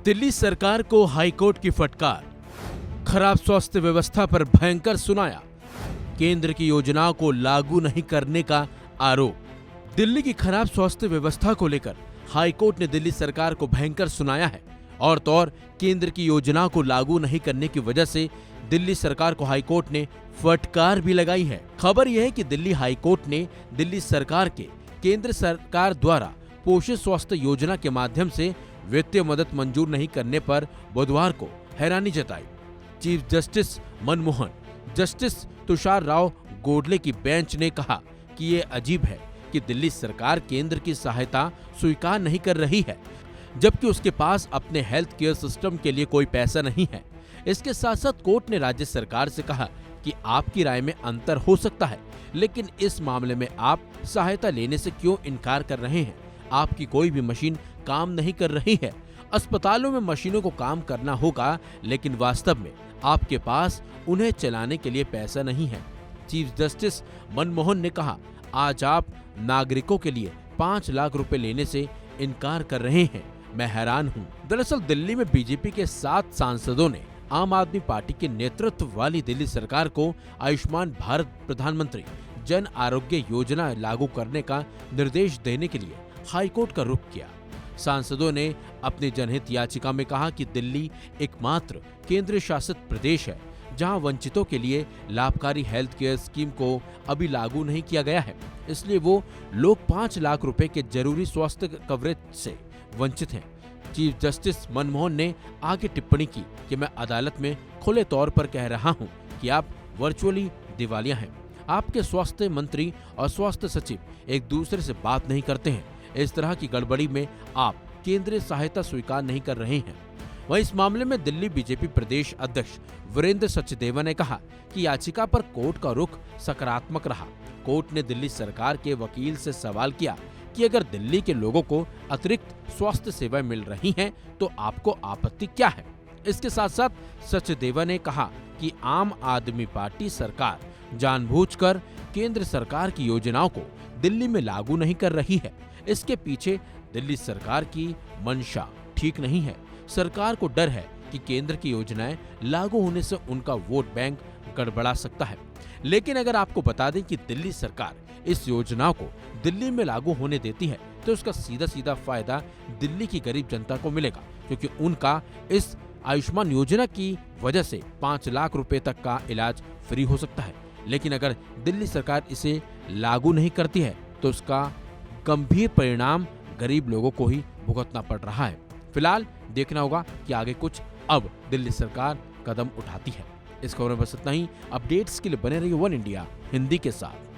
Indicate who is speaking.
Speaker 1: दिल्ली सरकार को हाईकोर्ट की फटकार, खराब स्वास्थ्य व्यवस्था पर भयंकर सुनाया, केंद्र की योजनाओं को लागू नहीं करने का आरोप। दिल्ली की खराब स्वास्थ्य व्यवस्था को लेकर हाईकोर्ट ने दिल्ली सरकार को भयंकर सुनाया है और तो और केंद्र की योजनाओं को लागू नहीं करने की वजह से दिल्ली सरकार को हाईकोर्ट ने फटकार भी लगाई है। खबर यह है कि दिल्ली हाईकोर्ट ने दिल्ली सरकार के केंद्र सरकार द्वारा पोषित स्वास्थ्य योजना के माध्यम से वित्तीय मदद मंजूर नहीं करने पर बुधवार को हैरानी जताई। Chief justice Manmohan, justice Tushar Rao Gedela की बेंच ने कहा कि ये अजीब है कि दिल्ली सरकार केंद्र की सहायता स्वीकार नहीं कर रही है, जबकि उसके पास अपने हेल्थ केयर सिस्टम के लिए कोई पैसा नहीं है। इसके साथ साथ कोर्ट ने राज्य सरकार से कहा कि आपकी राय में अंतर हो सकता है, लेकिन इस मामले में आप सहायता लेने से क्यों इनकार कर रहे हैं? आपकी कोई भी मशीन काम नहीं कर रही है। अस्पतालों में मशीनों को काम करना होगा, लेकिन वास्तव में आपके पास उन्हें चलाने के लिए पैसा नहीं है। चीफ जस्टिस मनमोहन ने कहा, आज आप नागरिकों के लिए 5 लाख रुपए लेने से इनकार कर रहे हैं। मैं हैरान हूं। दरअसल दिल्ली में बीजेपी के 7 सांसदों ने आम आदमी पार्टी के नेतृत्व वाली दिल्ली सरकार को आयुष्मान भारत प्रधानमंत्री जन आरोग्य योजना लागू करने का निर्देश देने के लिए हाईकोर्ट का रुख किया। सांसदों ने अपनी जनहित याचिका में कहा कि दिल्ली एकमात्र केंद्र शासित प्रदेश है जहां वंचितों के लिए लाभकारी हेल्थ केयर स्कीम को अभी लागू नहीं किया गया है, इसलिए वो लोग 5 लाख रुपए के जरूरी स्वास्थ्य कवरेज से वंचित हैं। चीफ जस्टिस मनमोहन ने आगे टिप्पणी की कि मैं अदालत में खुले तौर पर कह रहा हूं कि आप वर्चुअली दिवालिया हैं। आपके स्वास्थ्य मंत्री और स्वास्थ्य सचिव एक दूसरे से बात नहीं करते हैं। इस तरह की गड़बड़ी में आप केंद्रीय सहायता स्वीकार नहीं कर रहे हैं। वहीं इस मामले में दिल्ली बीजेपी प्रदेश अध्यक्ष वीरेंद्र सचदेवा ने कहा कि याचिका पर कोर्ट का रुख सकारात्मक रहा। कोर्ट ने दिल्ली सरकार के वकील से सवाल किया कि अगर दिल्ली के लोगों को अतिरिक्त स्वास्थ्य सेवाएं मिल रही हैं, तो आपको आपत्ति क्या है? इसके साथ साथ सचदेवा ने कहा कि आम आदमी पार्टी सरकार जानबूझकर केंद्र सरकार की योजनाओं को दिल्ली में लागू नहीं कर रही है। इसके पीछे दिल्ली सरकार की मंशा ठीक नहीं है। सरकार को डर है कि केंद्र की योजनाएं लागू होने से उनका वोट बैंक गड़बड़ा सकता है। लेकिन अगर आपको बता दें कि दिल्ली सरकार इस योजना को दिल्ली में लागू होने देती है, तो उसका सीधा सीधा फायदा दिल्ली की गरीब जनता को मिलेगा, क्योंकि उनका इस आयुष्मान योजना की वजह से 5 लाख रुपए तक का इलाज फ्री हो सकता है। लेकिन अगर दिल्ली सरकार इसे लागू नहीं करती है, तो उसका गंभीर परिणाम गरीब लोगों को ही भुगतना पड़ रहा है। फिलहाल देखना होगा कि आगे कुछ अब दिल्ली सरकार कदम उठाती है। इस खबर में बस इतना ही। अपडेट्स के लिए बने रहिए वन इंडिया हिंदी के साथ।